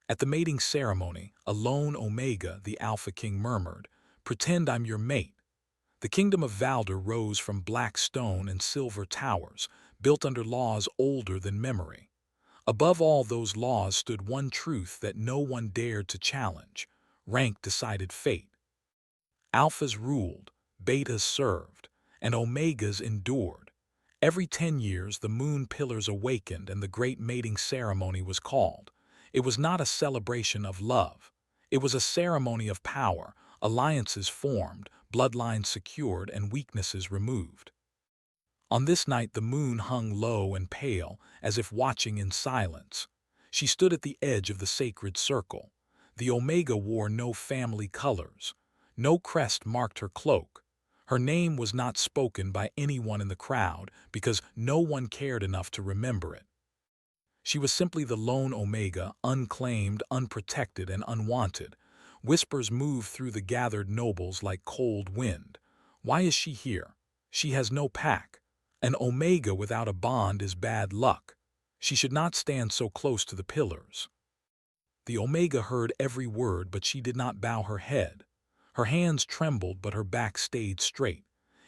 At the mating ceremony, a lone Omega, the Alpha King, murmured, "Pretend I'm your mate." The kingdom of Valder rose from black stone and silver towers, built under laws older than memory. Above all those laws stood one truth that no one dared to challenge: rank decided fate. Alphas ruled, betas served, and omegas endured. Every 10 years the moon pillars awakened and the great mating ceremony was called. It was not a celebration of love. It was a ceremony of power, alliances formed, bloodlines secured, and weaknesses removed. On this night the moon hung low and pale, as if watching in silence. She stood at the edge of the sacred circle. The Omega wore no family colors. No crest marked her cloak. Her name was not spoken by anyone in the crowd because no one cared enough to remember it. She was simply the lone Omega, unclaimed, unprotected, and unwanted. Whispers moved through the gathered nobles like cold wind. Why is she here? She has no pack. An Omega without a bond is bad luck. She should not stand so close to the pillars. The Omega heard every word, but she did not bow her head. Her hands trembled, but her back stayed straight.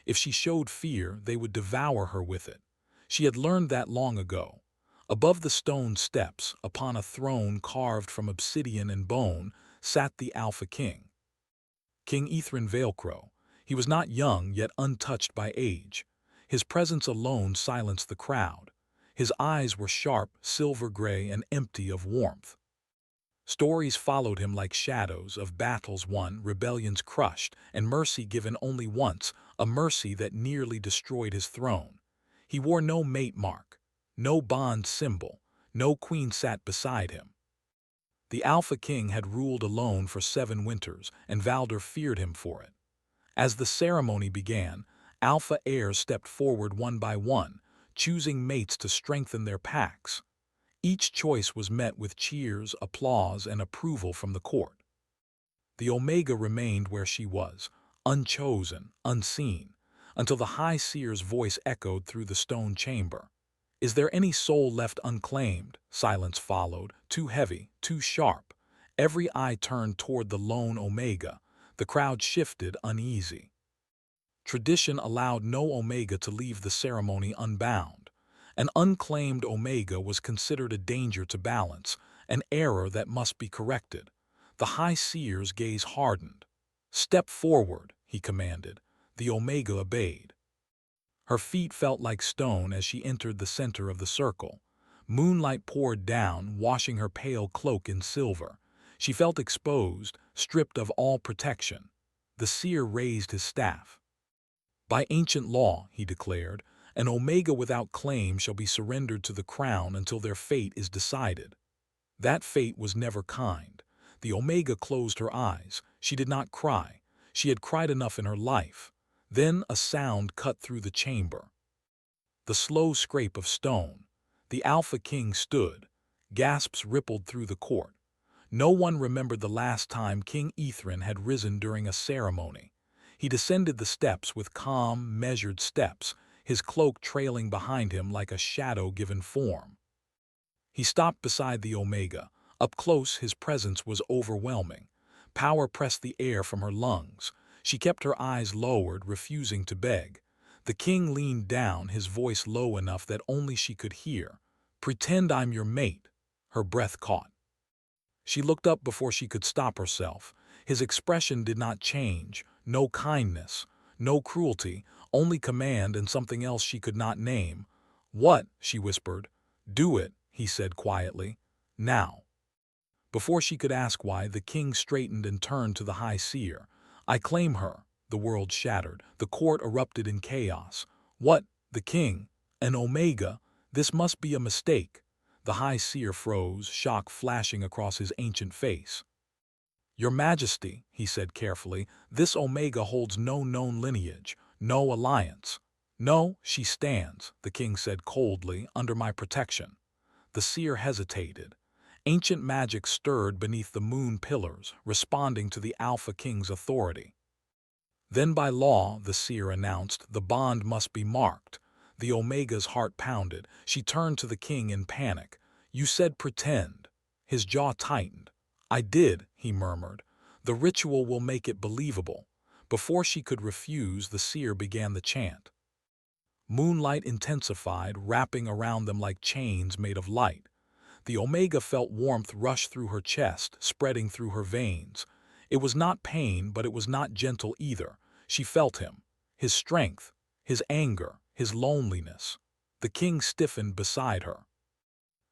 If she showed fear, they would devour her with it. She had learned that long ago. Above the stone steps, upon a throne carved from obsidian and bone, sat the Alpha King. King Ethrin Veilcrow. He was not young, yet untouched by age. His presence alone silenced the crowd. His eyes were sharp, silver-gray, and empty of warmth. Stories followed him like shadows of battles won, rebellions crushed, and mercy given only once, a mercy that nearly destroyed his throne. He wore no mate mark, no bond symbol, no queen sat beside him. The Alpha King had ruled alone for 7 winters, and Valder feared him for it. As the ceremony began, Alpha heirs stepped forward one by one, choosing mates to strengthen their packs. Each choice was met with cheers, applause, and approval from the court. The Omega remained where she was, unchosen, unseen, until the High Seer's voice echoed through the stone chamber. "Is there any soul left unclaimed?" Silence followed, too heavy, too sharp. Every eye turned toward the lone Omega. The crowd shifted, uneasy. Tradition allowed no Omega to leave the ceremony unbound. An unclaimed Omega was considered a danger to balance, an error that must be corrected. The High Seer's gaze hardened. "Step forward," he commanded. The Omega obeyed. Her feet felt like stone as she entered the center of the circle. Moonlight poured down, washing her pale cloak in silver. She felt exposed, stripped of all protection. The seer raised his staff. "By ancient law," he declared, "an Omega without claim shall be surrendered to the crown until their fate is decided." That fate was never kind. The Omega closed her eyes. She did not cry. She had cried enough in her life. Then a sound cut through the chamber. The slow scrape of stone. The Alpha King stood. Gasps rippled through the court. No one remembered the last time King Ethrin had risen during a ceremony. He descended the steps with calm, measured steps, his cloak trailing behind him like a shadow given form. He stopped beside the Omega. Up close, his presence was overwhelming. Power pressed the air from her lungs. She kept her eyes lowered, refusing to beg. The king leaned down, his voice low enough that only she could hear. "Pretend I'm your mate." Her breath caught. She looked up before she could stop herself. His expression did not change. No kindness, no cruelty, only command and something else she could not name. "What?" she whispered. "Do it," he said quietly. "Now." Before she could ask why, the king straightened and turned to the High Seer. "I claim her." The world shattered. The court erupted in chaos. "What? The king? An Omega? This must be a mistake." The High Seer froze, shock flashing across his ancient face. "Your Majesty," he said carefully, "this Omega holds no known lineage, no alliance." "No, she stands," the king said coldly, "under my protection." The seer hesitated. Ancient magic stirred beneath the moon pillars, responding to the Alpha King's authority. "Then by law," the seer announced, "the bond must be marked." The Omega's heart pounded. She turned to the king in panic. "You said pretend." His jaw tightened. "I did," he murmured. "The ritual will make it believable." Before she could refuse, the seer began the chant. Moonlight intensified, wrapping around them like chains made of light. The Omega felt warmth rush through her chest, spreading through her veins. It was not pain, but it was not gentle either. She felt him, his strength, his anger, his loneliness. The king stiffened beside her.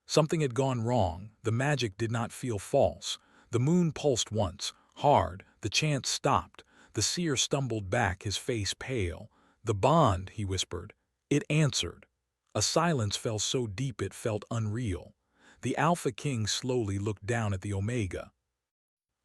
Something had gone wrong. The magic did not feel false. The moon pulsed once, hard. The chant stopped. The seer stumbled back, his face pale. "The bond," he whispered. It answered. A silence fell so deep it felt unreal. The Alpha King slowly looked down at the Omega.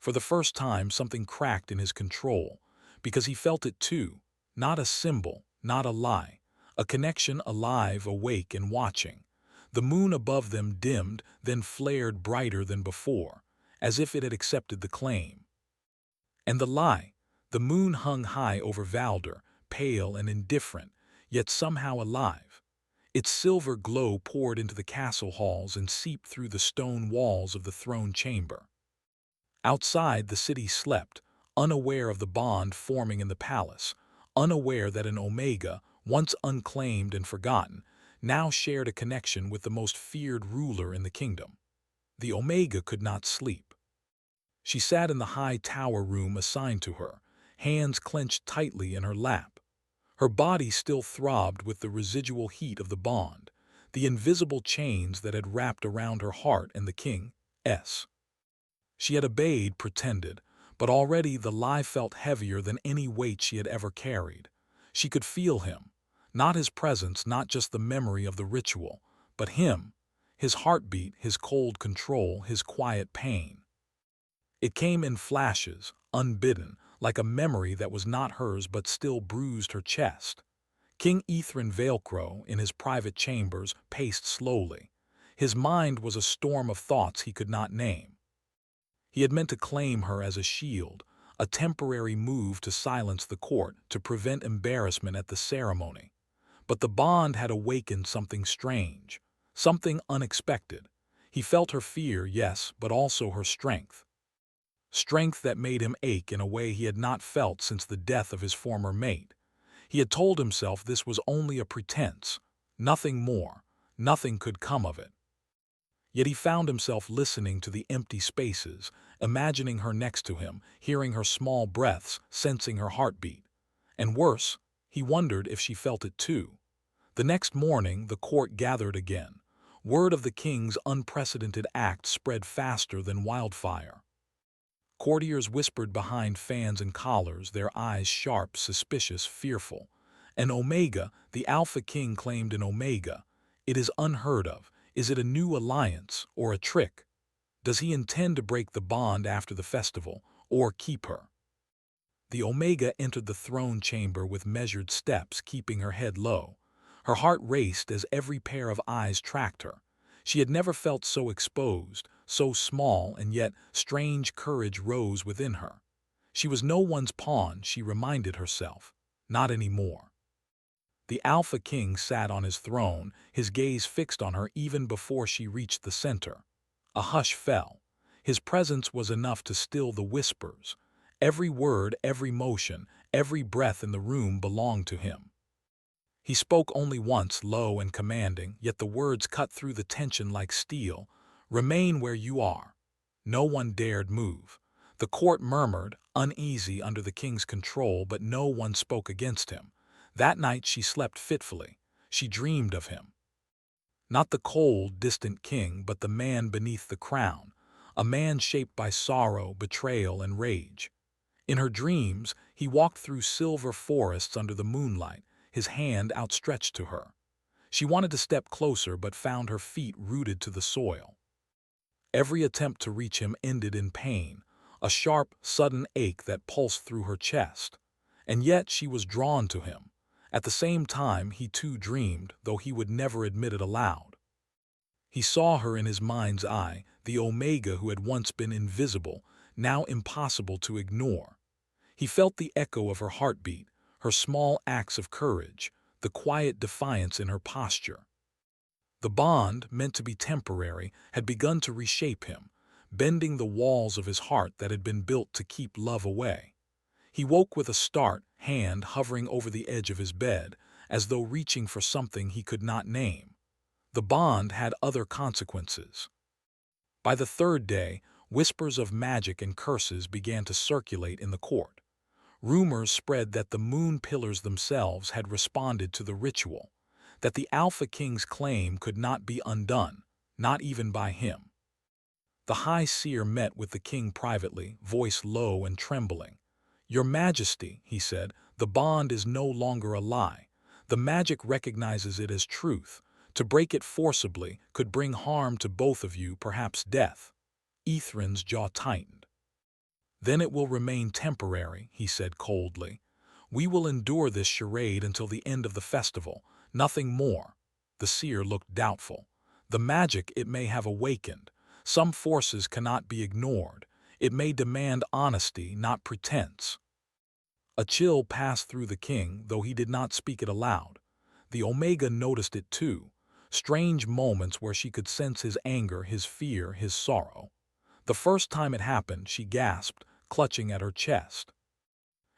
For the first time, something cracked in his control, because he felt it too. Not a symbol, not a lie. A connection, alive, awake, and watching. The moon above them dimmed, then flared brighter than before, as if it had accepted the claim. And the lie. The moon hung high over Valder, pale and indifferent, yet somehow alive. Its silver glow poured into the castle halls and seeped through the stone walls of the throne chamber. Outside, the city slept, unaware of the bond forming in the palace, unaware that an Omega, once unclaimed and forgotten, now shared a connection with the most feared ruler in the kingdom. The Omega could not sleep. She sat in the high tower room assigned to her, hands clenched tightly in her lap. Her body still throbbed with the residual heat of the bond, the invisible chains that had wrapped around her heart and the king's. She had obeyed, pretended, but already the lie felt heavier than any weight she had ever carried. She could feel him, not his presence, not just the memory of the ritual, but him, his heartbeat, his cold control, his quiet pain. It came in flashes, unbidden, like a memory that was not hers but still bruised her chest. King Ethran Velcro, in his private chambers, paced slowly. His mind was a storm of thoughts he could not name. He had meant to claim her as a shield, a temporary move to silence the court, to prevent embarrassment at the ceremony. But the bond had awakened something strange, something unexpected. He felt her fear, yes, but also her strength. Strength that made him ache in a way he had not felt since the death of his former mate. He had told himself this was only a pretense, nothing more, nothing could come of it. Yet he found himself listening to the empty spaces, imagining her next to him, hearing her small breaths, sensing her heartbeat. And worse, he wondered if she felt it too. The next morning, the court gathered again. Word of the king's unprecedented act spread faster than wildfire. Courtiers whispered behind fans and collars, their eyes sharp, suspicious, fearful. An Omega, the Alpha King claimed an Omega. It is unheard of. Is it a new alliance or a trick? Does he intend to break the bond after the festival or keep her? The Omega entered the throne chamber with measured steps, keeping her head low. Her heart raced as every pair of eyes tracked her. She had never felt so exposed, so small, and yet strange courage rose within her. She was no one's pawn, she reminded herself. Not anymore. The Alpha King sat on his throne, his gaze fixed on her even before she reached the center. A hush fell. His presence was enough to still the whispers. Every word, every motion, every breath in the room belonged to him. He spoke only once, low and commanding, yet the words cut through the tension like steel. "Remain where you are." No one dared move. The court murmured, uneasy under the king's control, but no one spoke against him. That night she slept fitfully. She dreamed of him. Not the cold, distant king, but the man beneath the crown, a man shaped by sorrow, betrayal, and rage. In her dreams, he walked through silver forests under the moonlight, his hand outstretched to her. She wanted to step closer but found her feet rooted to the soil. Every attempt to reach him ended in pain, a sharp, sudden ache that pulsed through her chest. And yet she was drawn to him. At the same time, he too dreamed, though he would never admit it aloud. He saw her in his mind's eye, the Omega who had once been invisible, now impossible to ignore. He felt the echo of her heartbeat, her small acts of courage, the quiet defiance in her posture. The bond, meant to be temporary, had begun to reshape him, bending the walls of his heart that had been built to keep love away. He woke with a start, hand hovering over the edge of his bed, as though reaching for something he could not name. The bond had other consequences. By the third day, whispers of magic and curses began to circulate in the court. Rumors spread that the moon pillars themselves had responded to the ritual, that the Alpha King's claim could not be undone, not even by him. The High Seer met with the king privately, voice low and trembling. "Your Majesty," he said, "the bond is no longer a lie. The magic recognizes it as truth. To break it forcibly could bring harm to both of you, perhaps death." Ethrin's jaw tightened. "Then it will remain temporary," he said coldly. "We will endure this charade until the end of the festival, nothing more." The seer looked doubtful. "The magic it may have awakened. Some forces cannot be ignored. It may demand honesty, not pretense." A chill passed through the king, though he did not speak it aloud. The Omega noticed it too. Strange moments where she could sense his anger, his fear, his sorrow. The first time it happened, she gasped, clutching at her chest.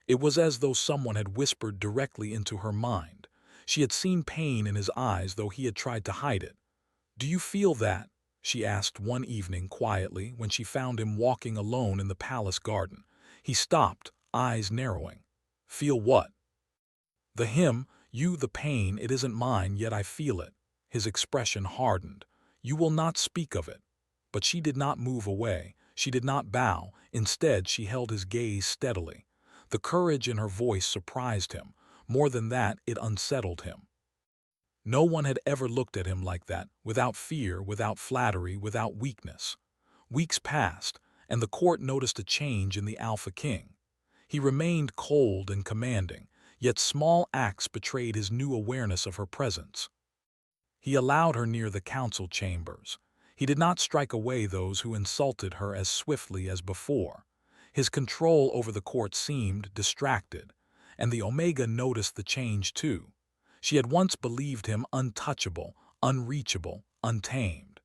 It was as though someone had whispered directly into her mind. She had seen pain in his eyes, though he had tried to hide it. "Do you feel that?" she asked one evening quietly when she found him walking alone in the palace garden. He stopped, eyes narrowing. "Feel what?" "The him, you, the pain, it isn't mine, yet I feel it." His expression hardened. "You will not speak of it." But she did not move away. She did not bow. Instead, she held his gaze steadily. The courage in her voice surprised him. More than that, it unsettled him. No one had ever looked at him like that, without fear, without flattery, without weakness. Weeks passed, and the court noticed a change in the Alpha King. He remained cold and commanding, yet small acts betrayed his new awareness of her presence. He allowed her near the council chambers. He did not strike away those who insulted her as swiftly as before. His control over the court seemed distracted, and the Omega noticed the change too. She had once believed him untouchable, unreachable, untamed.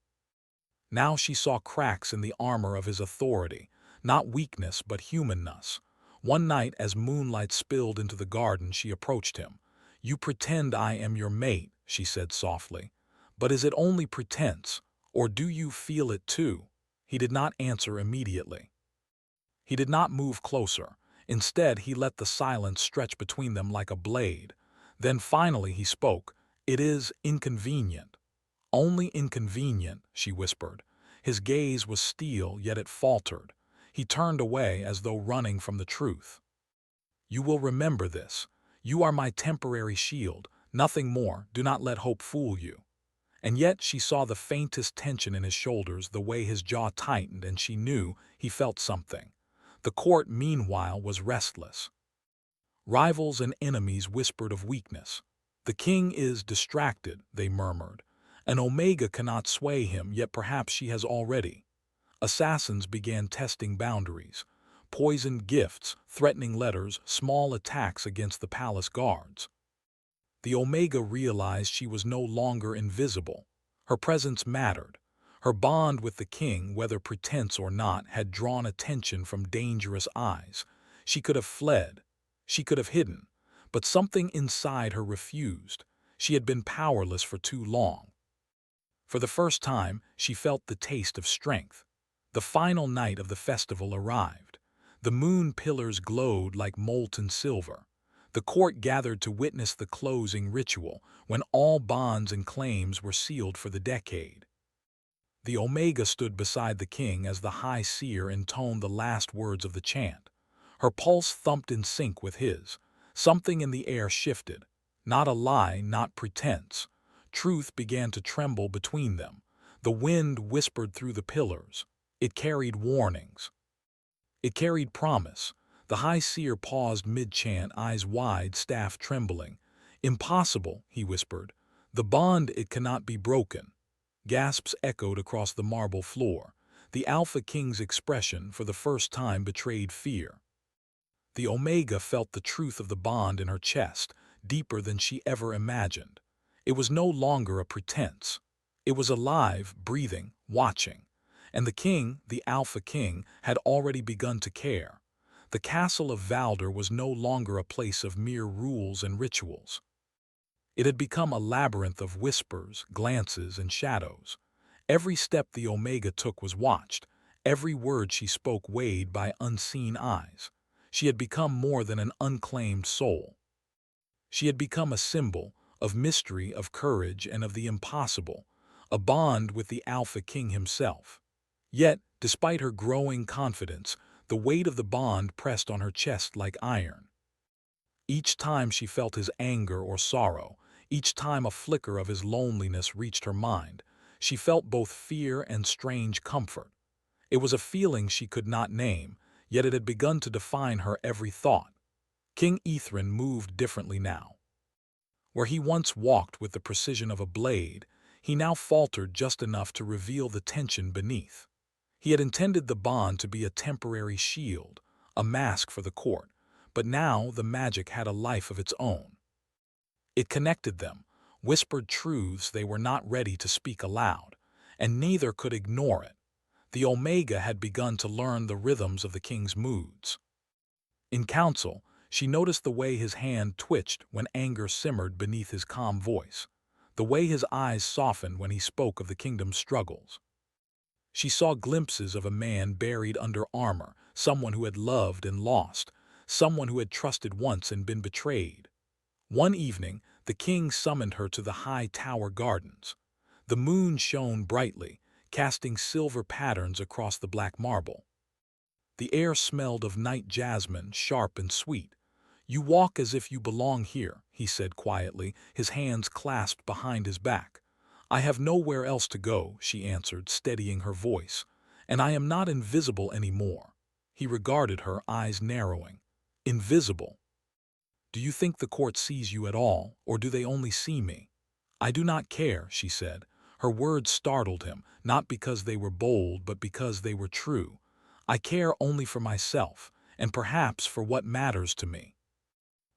Now she saw cracks in the armor of his authority, not weakness but humanness. One night, as moonlight spilled into the garden, she approached him. "You pretend I am your mate," she said softly. "But is it only pretense, or do you feel it too?" He did not answer immediately. He did not move closer. Instead, he let the silence stretch between them like a blade. Then finally he spoke. "It is inconvenient." "Only inconvenient," she whispered. His gaze was steel, yet it faltered. He turned away as though running from the truth. "You will remember this. You are my temporary shield, nothing more. Do not let hope fool you." And yet she saw the faintest tension in his shoulders, the way his jaw tightened, and she knew he felt something. The court, meanwhile, was restless. Rivals and enemies whispered of weakness. "The king is distracted," they murmured. "An Omega cannot sway him, yet perhaps she has already." Assassins began testing boundaries. Poisoned gifts, threatening letters, small attacks against the palace guards. The Omega realized she was no longer invisible. Her presence mattered. Her bond with the king, whether pretense or not, had drawn attention from dangerous eyes. She could have fled. She could have hidden. But something inside her refused. She had been powerless for too long. For the first time, she felt the taste of strength. The final night of the festival arrived. The moon pillars glowed like molten silver. The court gathered to witness the closing ritual, when all bonds and claims were sealed for the decade. The Omega stood beside the king as the High Seer intoned the last words of the chant. Her pulse thumped in sync with his. Something in the air shifted. Not a lie, not pretense. Truth began to tremble between them. The wind whispered through the pillars. It carried warnings. It carried promise. The High Seer paused mid-chant, eyes wide, staff trembling. "Impossible," he whispered. "The bond, it cannot be broken." Gasps echoed across the marble floor. The Alpha King's expression, for the first time, betrayed fear. The Omega felt the truth of the bond in her chest, deeper than she ever imagined. It was no longer a pretense. It was alive, breathing, watching. And the king, the Alpha King, had already begun to care. The castle of Valder was no longer a place of mere rules and rituals. It had become a labyrinth of whispers, glances, and shadows. Every step the Omega took was watched. Every word she spoke weighed by unseen eyes. She had become more than an unclaimed soul. She had become a symbol of mystery, of courage, and of the impossible, a bond with the Alpha King himself. Yet, despite her growing confidence, the weight of the bond pressed on her chest like iron. Each time she felt his anger or sorrow, each time a flicker of his loneliness reached her mind, she felt both fear and strange comfort. It was a feeling she could not name, yet it had begun to define her every thought. King Ithrin moved differently now. Where he once walked with the precision of a blade, he now faltered just enough to reveal the tension beneath. He had intended the bond to be a temporary shield, a mask for the court, but now the magic had a life of its own. It connected them, whispered truths they were not ready to speak aloud, and neither could ignore it. The Omega had begun to learn the rhythms of the king's moods. In council, she noticed the way his hand twitched when anger simmered beneath his calm voice, the way his eyes softened when he spoke of the kingdom's struggles. She saw glimpses of a man buried under armor, someone who had loved and lost, someone who had trusted once and been betrayed. One evening, the king summoned her to the high tower gardens. The moon shone brightly, casting silver patterns across the black marble. The air smelled of night jasmine, sharp and sweet. "You walk as if you belong here," he said quietly, his hands clasped behind his back. "I have nowhere else to go," she answered, steadying her voice. "And I am not invisible anymore." He regarded her, eyes narrowing. "Invisible? Do you think the court sees you at all, or do they only see me?" "I do not care," she said. Her words startled him, not because they were bold, but because they were true. "I care only for myself, and perhaps for what matters to me."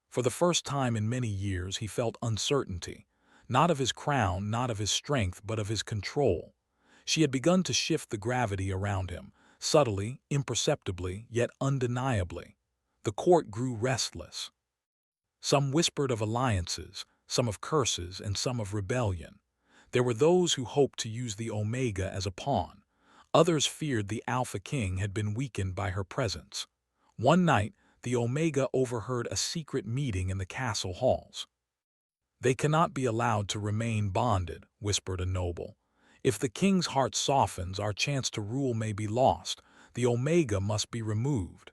For the first time in many years he felt uncertainty, not of his crown, not of his strength, but of his control. She had begun to shift the gravity around him, subtly, imperceptibly, yet undeniably. The court grew restless. Some whispered of alliances, some of curses, and some of rebellion. There were those who hoped to use the Omega as a pawn. Others feared the Alpha King had been weakened by her presence. One night, the Omega overheard a secret meeting in the castle halls. "They cannot be allowed to remain bonded," whispered a noble. "If the king's heart softens, our chance to rule may be lost. The Omega must be removed."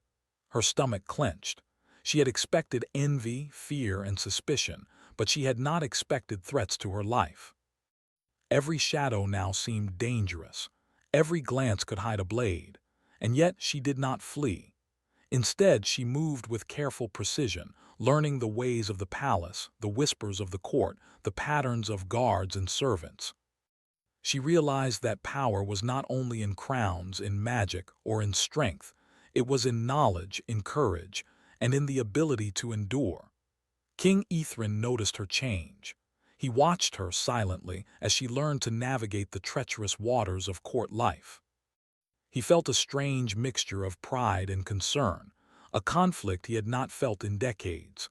Her stomach clenched. She had expected envy, fear, and suspicion, but she had not expected threats to her life. Every shadow now seemed dangerous. Every glance could hide a blade. And yet she did not flee. Instead, she moved with careful precision, learning the ways of the palace, the whispers of the court, the patterns of guards and servants. She realized that power was not only in crowns, in magic, or in strength. It was in knowledge, in courage, and in the ability to endure. King Ithrin noticed her change. He watched her silently as she learned to navigate the treacherous waters of court life. He felt a strange mixture of pride and concern, a conflict he had not felt in decades.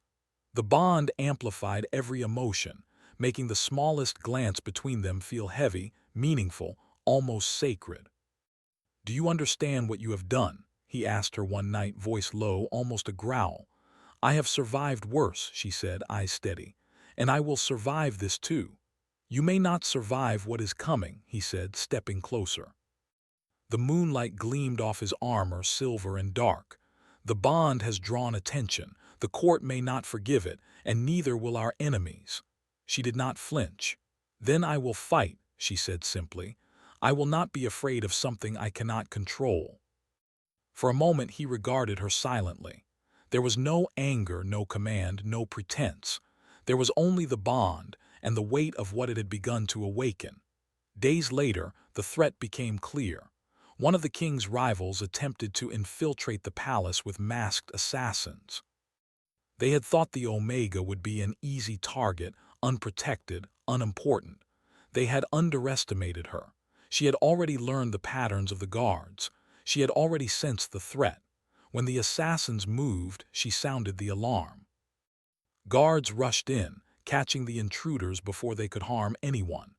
The bond amplified every emotion, making the smallest glance between them feel heavy, meaningful, almost sacred. "Do you understand what you have done?" he asked her one night, voice low, almost a growl. "I have survived worse," she said, eyes steady, "and I will survive this too." "You may not survive what is coming," he said, stepping closer. The moonlight gleamed off his armor, silver and dark. "The bond has drawn attention. The court may not forgive it, and neither will our enemies." She did not flinch. "Then I will fight," she said simply. "I will not be afraid of something I cannot control." For a moment he regarded her silently. There was no anger, no command, no pretense. There was only the bond and the weight of what it had begun to awaken. Days later, the threat became clear. One of the king's rivals attempted to infiltrate the palace with masked assassins. They had thought the Omega would be an easy target, unprotected, unimportant. They had underestimated her. She had already learned the patterns of the guards. She had already sensed the threat. When the assassins moved, she sounded the alarm. Guards rushed in, catching the intruders before they could harm anyone.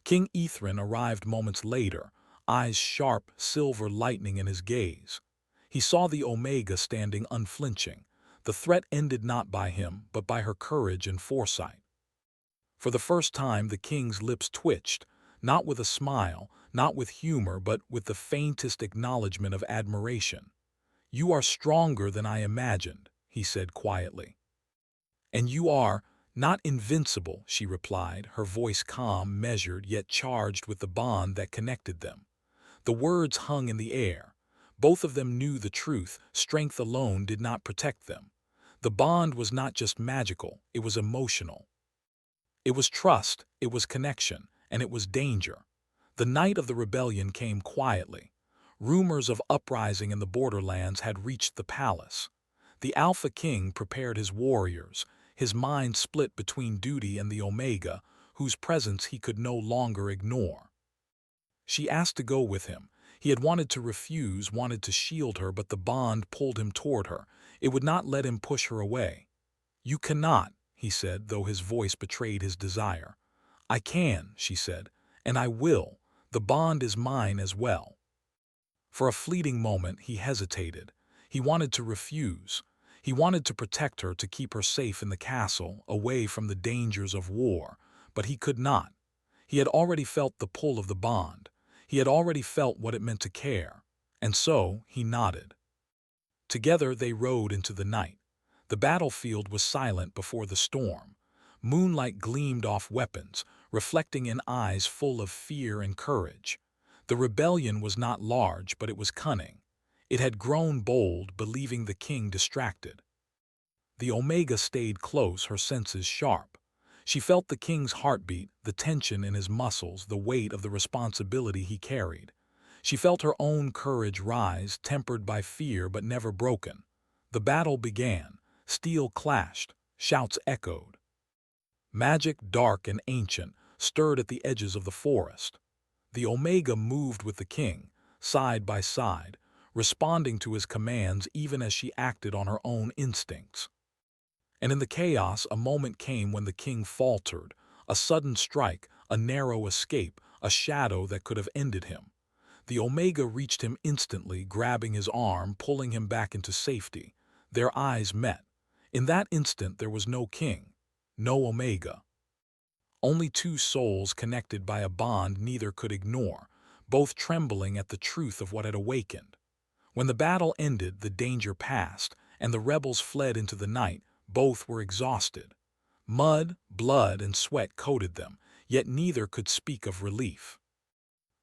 King Ethrin arrived moments later, eyes sharp, silver lightning in his gaze. He saw the Omega standing unflinching. The threat ended not by him, but by her courage and foresight. For the first time, the king's lips twitched, not with a smile, not with humor, but with the faintest acknowledgement of admiration. "You are stronger than I imagined," he said quietly. "And you are not invincible," she replied, her voice calm, measured, yet charged with the bond that connected them. The words hung in the air. Both of them knew the truth. Strength alone did not protect them. The bond was not just magical, it was emotional. It was trust, it was connection, and it was danger. The night of the rebellion came quietly. Rumors of uprising in the borderlands had reached the palace. The Alpha King prepared his warriors, his mind split between duty and the Omega, whose presence he could no longer ignore. She asked to go with him. He had wanted to refuse, wanted to shield her, but the bond pulled him toward her. It would not let him push her away. "You cannot," he said, though his voice betrayed his desire. "I can," she said, "and I will. The bond is mine as well." For a fleeting moment, he hesitated. He wanted to refuse. He wanted to protect her, to keep her safe in the castle, away from the dangers of war. But he could not. He had already felt the pull of the bond. He had already felt what it meant to care. And so he nodded. Together they rode into the night. The battlefield was silent before the storm. Moonlight gleamed off weapons, reflecting in eyes full of fear and courage. The rebellion was not large, but it was cunning. It had grown bold, believing the king distracted. The Omega stayed close, her senses sharp. She felt the king's heartbeat, the tension in his muscles, the weight of the responsibility he carried. She felt her own courage rise, tempered by fear but never broken. The battle began. Steel clashed. Shouts echoed. Magic, dark and ancient, stirred at the edges of the forest. The Omega moved with the king, side by side, responding to his commands even as she acted on her own instincts. And in the chaos, a moment came when the king faltered, a sudden strike, a narrow escape, a shadow that could have ended him. The Omega reached him instantly, grabbing his arm, pulling him back into safety. Their eyes met. In that instant, there was no king, no Omega. Only two souls connected by a bond neither could ignore, both trembling at the truth of what had awakened. When the battle ended, the danger passed, and the rebels fled into the night. Both were exhausted. Mud, blood, and sweat coated them, yet neither could speak of relief.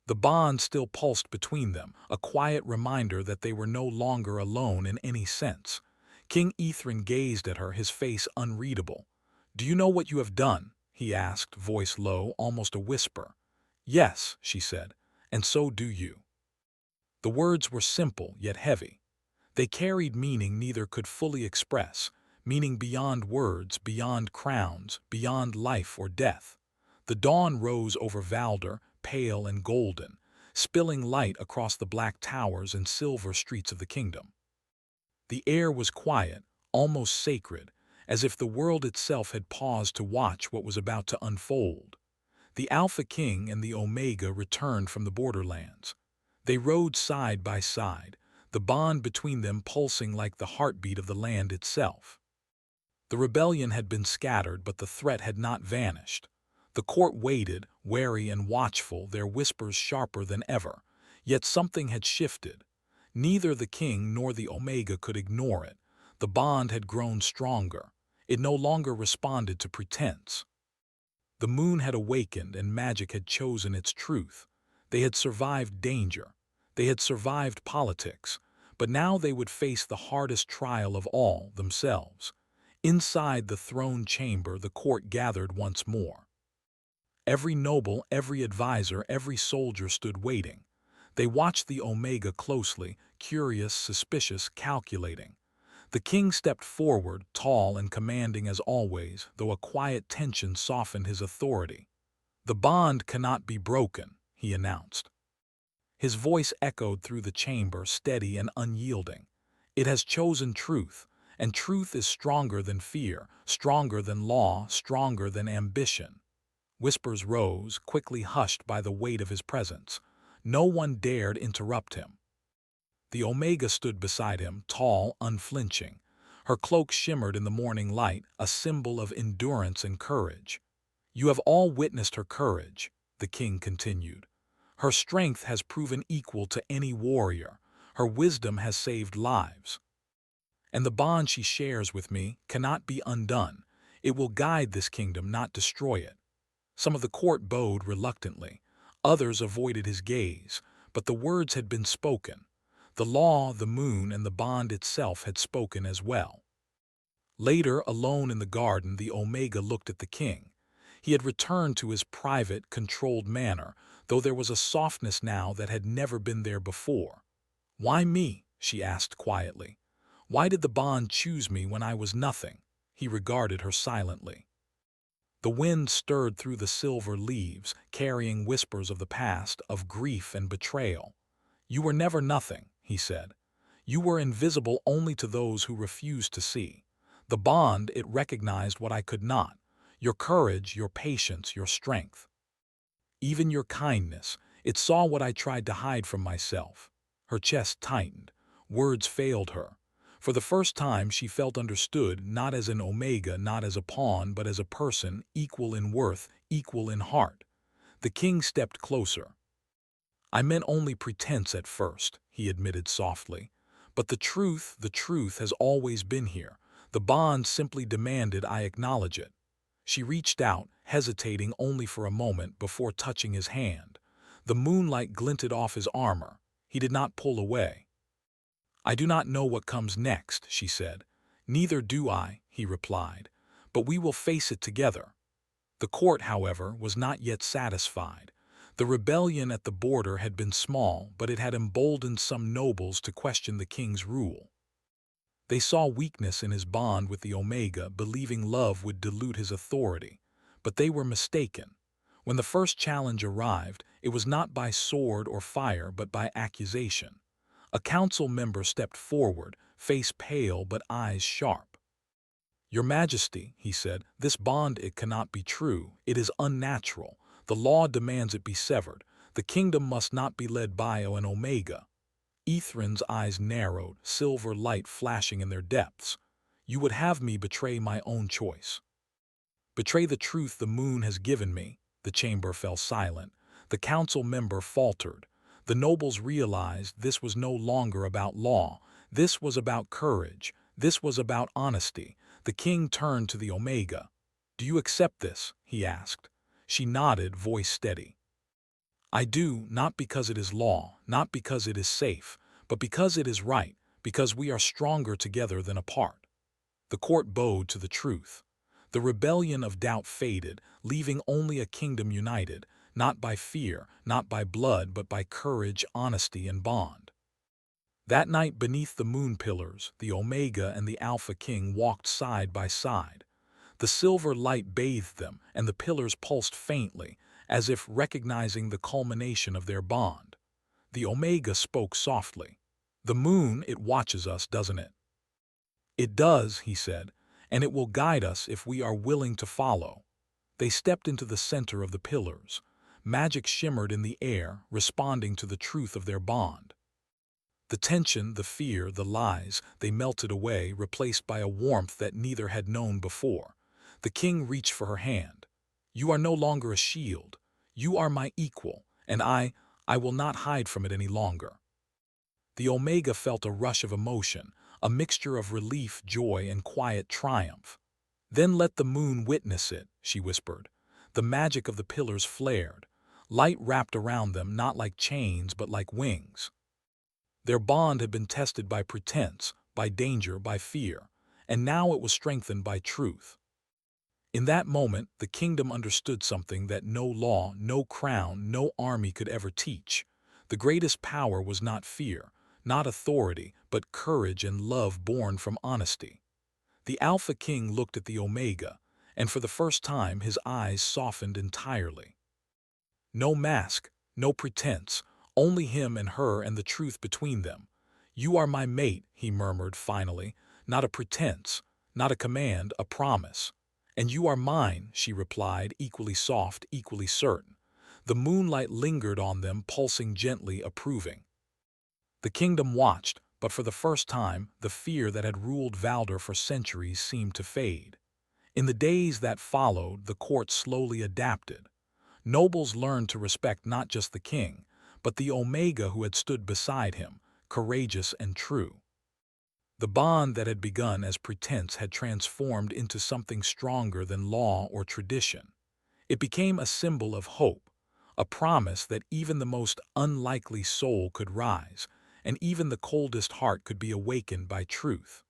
The bond still pulsed between them, a quiet reminder that they were no longer alone in any sense. King Ethrin gazed at her, his face unreadable. "Do you know what you have done?" he asked, voice low, almost a whisper. "Yes," she said, "and so do you." The words were simple, yet heavy. They carried meaning neither could fully express, meaning beyond words, beyond crowns, beyond life or death. The dawn rose over Valder, pale and golden, spilling light across the black towers and silver streets of the kingdom. The air was quiet, almost sacred, as if the world itself had paused to watch what was about to unfold. The Alpha King and the Omega returned from the borderlands. They rode side by side, the bond between them pulsing like the heartbeat of the land itself. The rebellion had been scattered, but the threat had not vanished. The court waited, wary and watchful, their whispers sharper than ever. Yet something had shifted. Neither the king nor the Omega could ignore it. The bond had grown stronger. It no longer responded to pretense. The moon had awakened, and magic had chosen its truth. They had survived danger. They had survived politics. But now they would face the hardest trial of all, themselves. Inside the throne chamber, the court gathered once more. Every noble, every advisor, every soldier stood waiting. They watched the Omega closely, curious, suspicious, calculating. The king stepped forward, tall and commanding as always, though a quiet tension softened his authority. "The bond cannot be broken," he announced. His voice echoed through the chamber, steady and unyielding. It has chosen truth, and truth is stronger than fear, stronger than law, stronger than ambition. Whispers rose, quickly hushed by the weight of his presence. No one dared interrupt him. The Omega stood beside him, tall, unflinching. Her cloak shimmered in the morning light, a symbol of endurance and courage. "You have all witnessed her courage," the king continued. "Her strength has proven equal to any warrior. Her wisdom has saved lives. And the bond she shares with me cannot be undone. It will guide this kingdom, not destroy it." Some of the court bowed reluctantly. Others avoided his gaze. But the words had been spoken. The law, the moon, and the bond itself had spoken as well. Later, alone in the garden, the Omega looked at the king. He had returned to his private, controlled manner, though there was a softness now that had never been there before. "Why me?" she asked quietly. "Why did the bond choose me when I was nothing?" He regarded her silently. The wind stirred through the silver leaves, carrying whispers of the past, of grief and betrayal. "You were never nothing," he said. "You were invisible only to those who refused to see. The bond, it recognized what I could not. Your courage, your patience, your strength. Even your kindness. It saw what I tried to hide from myself." Her chest tightened. Words failed her. For the first time she felt understood, not as an Omega, not as a pawn, but as a person, equal in worth, equal in heart. The king stepped closer. "I meant only pretense at first," he admitted softly. "But the truth has always been here. The bond simply demanded I acknowledge it." She reached out, hesitating only for a moment before touching his hand. The moonlight glinted off his armor. He did not pull away. "I do not know what comes next," she said. "Neither do I," he replied. "But we will face it together." The court, however, was not yet satisfied. The rebellion at the border had been small, but it had emboldened some nobles to question the king's rule. They saw weakness in his bond with the Omega, believing love would dilute his authority. But they were mistaken. When the first challenge arrived, it was not by sword or fire, but by accusation. A council member stepped forward, face pale but eyes sharp. "Your Majesty," he said, "this bond, it cannot be true. It is unnatural. The law demands it be severed. The kingdom must not be led by an Omega." Ethrin's eyes narrowed, silver light flashing in their depths. "You would have me betray my own choice. Betray the truth the moon has given me." The chamber fell silent. The council member faltered. The nobles realized this was no longer about law. This was about courage. This was about honesty. The king turned to the Omega. "Do you accept this?" he asked. She nodded, voice steady. "I do, not because it is law, not because it is safe, but because it is right, because we are stronger together than apart." The court bowed to the truth. The rebellion of doubt faded, leaving only a kingdom united, not by fear, not by blood, but by courage, honesty, and bond. That night beneath the moon pillars, the Omega and the Alpha King walked side by side. The silver light bathed them, and the pillars pulsed faintly, as if recognizing the culmination of their bond. The Omega spoke softly. "The moon, it watches us, doesn't it?" "It does," he said, "and it will guide us if we are willing to follow." They stepped into the center of the pillars. Magic shimmered in the air, responding to the truth of their bond. The tension, the fear, the lies, they melted away, replaced by a warmth that neither had known before. The king reached for her hand. "You are no longer a shield. You are my equal, and I will not hide from it any longer." The Omega felt a rush of emotion, a mixture of relief, joy, and quiet triumph. "Then let the moon witness it," she whispered. The magic of the pillars flared. Light wrapped around them, not like chains, but like wings. Their bond had been tested by pretense, by danger, by fear, and now it was strengthened by truth. In that moment, the kingdom understood something that no law, no crown, no army could ever teach. The greatest power was not fear, not authority, but courage and love born from honesty. The Alpha King looked at the Omega, and for the first time his eyes softened entirely. No mask, No pretense, only him and her and the truth between them. "You are my mate," he murmured finally, "not a pretense, not a command, a promise." "And you are mine," she replied, equally soft, equally certain. The moonlight lingered on them, pulsing gently, approving. The kingdom watched, but for the first time, the fear that had ruled Valder for centuries seemed to fade. In the days that followed, the court slowly adapted. Nobles learned to respect not just the king, but the Omega who had stood beside him, courageous and true. The bond that had begun as pretense had transformed into something stronger than law or tradition. It became a symbol of hope, a promise that even the most unlikely soul could rise, and even the coldest heart could be awakened by truth.